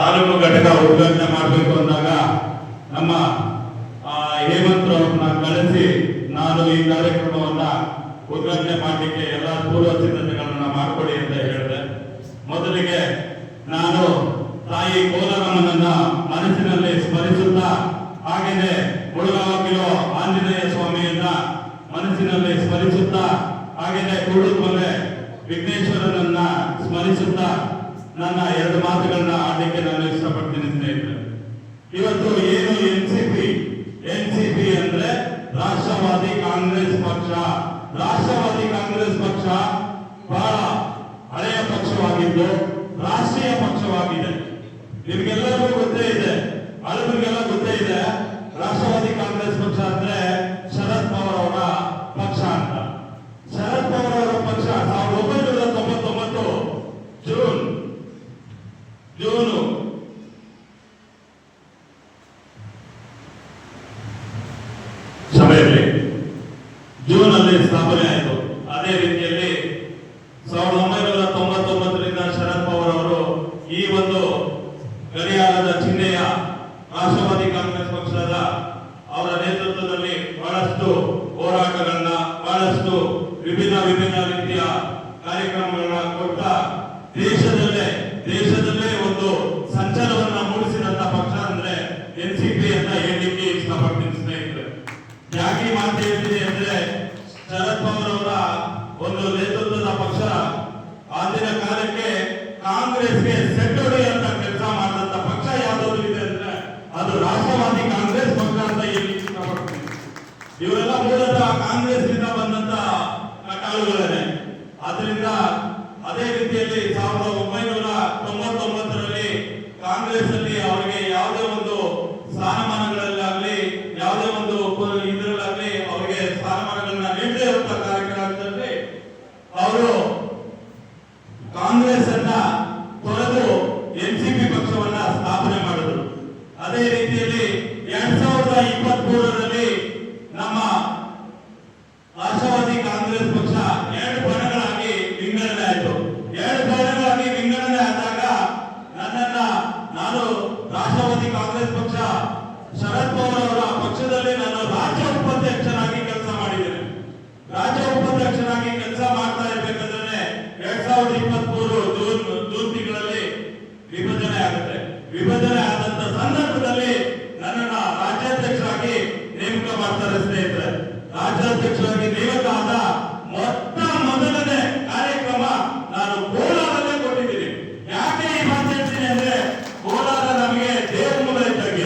ತಾಲೂಕು ಘಟಕ ಉದ್ಘಾಟನೆ ಮಾಡಬೇಕು ಅಂದಾಗ ನಮ್ಮ ಹೇಮಂತ್ ಅವ್ರನ್ನ ಕಳಿಸಿ ನಾನು ಈ ಕಾರ್ಯಕ್ರಮವನ್ನ ಉದ್ಘಾಟನೆ ಮಾಡಲಿಕ್ಕೆ ಎಲ್ಲ ಪೂರ್ವ ಸಿದ್ಧತೆಗಳನ್ನ ಮಾಡಿಕೊಡಿ ಅಂತ ಹೇಳಿದೆ. ಮೊದಲಿಗೆ ನಾನು ತಾಯಿ ಕೋಲಾರಮ್ಮನನ್ನ ಮನಸ್ಸಿನಲ್ಲಿ ಸ್ಮರಿಸುತ್ತಾ, ಹಾಗೆಯೇ ಮುಳುಗಾವಕ್ಕಿರೋ ಆಂಜನೇಯ ಸ್ವಾಮಿಯನ್ನ ಮನಸ್ಸಿನಲ್ಲಿ ಸ್ಮರಿಸುತ್ತಾ, ಹಾಗೆಯೇ ಕೂಡುಮಲೆ ವಿಘ್ನೇಶ್ವರನನ್ನ ಸ್ಮರಿಸುತ್ತಾ ನನ್ನ ಎರಡು ಮಾತುಗಳನ್ನ ಆಡಲಿಕ್ಕೆ ನಾನು ಇಷ್ಟಪಡ್ತೀನಿ ಸ್ನೇಹಿತರೆ. ಇವತ್ತು ಏನು ಎನ್ಸಿಪಿ ಅಂದ್ರೆ ರಾಷ್ಟ್ರವಾದಿ ಕಾಂಗ್ರೆಸ್ ಪಕ್ಷ. ರಾಷ್ಟ್ರವಾದಿ ಕಾಂಗ್ರೆಸ್ ಪಕ್ಷ ಬಹಳ ಹಳೆಯ ಪಕ್ಷವಾಗಿದ್ದು ರಾಷ್ಟ್ರೀಯ ಪಕ್ಷವಾಗಿದೆ. ನಿಮ್ಗೆಲ್ಲರಿಗೂ ಗೊತ್ತೇ ಇದೆ, ಹಳಬರಿಗೆಲ್ಲ ಗೊತ್ತೇ ಇದೆ. ರಾಷ್ಟ್ರವಾದಿ ಕಾಂಗ್ರೆಸ್ ಪಕ್ಷ ಅಂದ್ರೆ ಶರದ್ ಪವಾರ್ ಅವರ ಪಕ್ಷ ಅಂತ. ಶರದ್ ಪವಾರ್ ಅವರ ಪಕ್ಷ 1999 ಜೂನು ಸಭೆಯಲ್ಲಿ ಜೂನಲ್ಲಿ ಸ್ಥಾಪನೆ ಆಯಿತು. ಅದೇ ರೀತಿಯಲ್ಲಿ 1999ರಿಂದ ಶರದ್ ಪವಾರ್ ಅವರು ಈ ಒಂದು ಗಡಿಯಾರದ ಚಿಹ್ನೆಯ ರಾಷ್ಟ್ರವಾದಿ ಕಾಂಗ್ರೆಸ್ ಪಕ್ಷದ ಅವರ ನೇತೃತ್ವದಲ್ಲಿ ಬಹಳಷ್ಟು ಹೋರಾಟಗಳನ್ನ, ಬಹಳಷ್ಟು ವಿಭಿನ್ನ ರೀತಿಯ ಕಾರ್ಯಕ್ರಮಗಳನ್ನ ಕೊಟ್ಟ ದೇಶದಲ್ಲೇ ಒಂದು ಸಂಚಲನವನ್ನ ಮೂಡಿಸಿದಂತ ಪಕ್ಷ ಅಂದ್ರೆ ಎನ್ಸಿಪಿ ಅಂತ ಹೇಳಲಿಕ್ಕೆ ಇಷ್ಟಪಡ್ತೀನಿ ಸ್ನೇಹಿತರೆ. ಯಾಕೆ ಮಾತು ಹೇಳ್ತೀನಿ ಅಂದ್ರೆ, ಶರದ್ ಪವಾರ್ ಅವರ ಒಂದು ನೇತೃತ್ವದ ಪಕ್ಷ ಆಗಿನ ಕಾಲಕ್ಕೆ ಕಾಂಗ್ರೆಸ್ಗೆ ಸೆಟ್ ಹೊಡೆಯುವಂತ ಕೆಲಸ ಮಾಡಿದಂತ ಪಕ್ಷ ಯಾವ್ದಾದ್ರು ಇದೆ ಅಂದ್ರೆ ಅದು ರಾಷ್ಟ್ರವಾದಿ ಕಾಂಗ್ರೆಸ್ ಪಕ್ಷ ಅಂತ ಹೇಳಲಿಕ್ಕೆ ಇಷ್ಟಪಡ್ತೀನಿ. ಇವರೆಲ್ಲ ಮೂಲತಃ ಕಾಂಗ್ರೆಸ್ ನಿಂದ ಬಂದಂತ ಕಟಾಳುಗಳೇ. ಆದ್ರಿಂದ ಅದೇ ರೀತಿಯಲ್ಲಿ 1999ರಲ್ಲಿ ಕಾಂಗ್ರೆಸ್ ಅಲ್ಲಿ ಅವರಿಗೆ ಯಾವುದೇ ಒಂದು ಸ್ಥಾನಮಾನಗಳಲ್ಲಾಗಲಿ, ಯಾವುದೇ ಒಂದು ಇದರಲ್ಲಾಗಲಿ ಅವರಿಗೆ ಸ್ಥಾನಮಾನಗಳನ್ನ ನೀಡದೇ ಇರುವಂತ ಕಾರ್ಯಕ್ರಮದಲ್ಲಿ ಅವರು ಕಾಂಗ್ರೆಸ್ ಅನ್ನ ತೊರೆದು ಎನ್ಸಿಪಿ ಪಕ್ಷವನ್ನ ಸ್ಥಾಪನೆ ಮಾಡಿದ್ರು. ಅದೇ ರೀತಿಯಲ್ಲಿ 2023ರಲ್ಲಿ ನಮ್ಮ ರಾಷ್ಟ್ರವಾದಿ ಕಾಂಗ್ರೆಸ್ ಪಕ್ಷ 2 ಬಣಗಳಾಗಿ ವಿಂಗಡಣೆ ಆಯಿತು. 2 ಬಣಗಳಾಗಿ ವಿಂಗಡಣೆ ಆದಾಗ ನಾನು ರಾಷ್ಟ್ರವಾದಿ ಕಾಂಗ್ರೆಸ್ ಪಕ್ಷ ಶರದ್ ಪವಾರ್ ಅವರ ಪಕ್ಷದಲ್ಲಿ ನಾನು ರಾಜ್ಯ ಉಪಾಧ್ಯಕ್ಷನಾಗಿ ಕೆಲಸ ಮಾಡಿದ್ದೇನೆ. ರಾಜ್ಯ ಉಪಾಧ್ಯಕ್ಷನಾಗಿ ಕೆಲಸ ಮಾಡ್ತಾ ಇರ್ಬೇಕಾದ್ರೆ 2023 ಜೂನ್ ತಿಂಗಳಲ್ಲಿ ವಿಭಜನೆ ಆಗುತ್ತೆ. ವಿಭಜನೆ ಆದಂತ ಸಂದರ್ಭದಲ್ಲಿ ನನ್ನನ್ನ ರಾಜ್ಯಾಧ್ಯಕ್ಷರಾಗಿ ನೇಮಕ ಮಾಡ್ತಾರೆ ಸ್ನೇಹಿತರೆ. ರಾಜ್ಯಾಧ್ಯಕ್ಷರಾಗಿ ನೇಮಕ ಆದ ಮೊದಲನೇ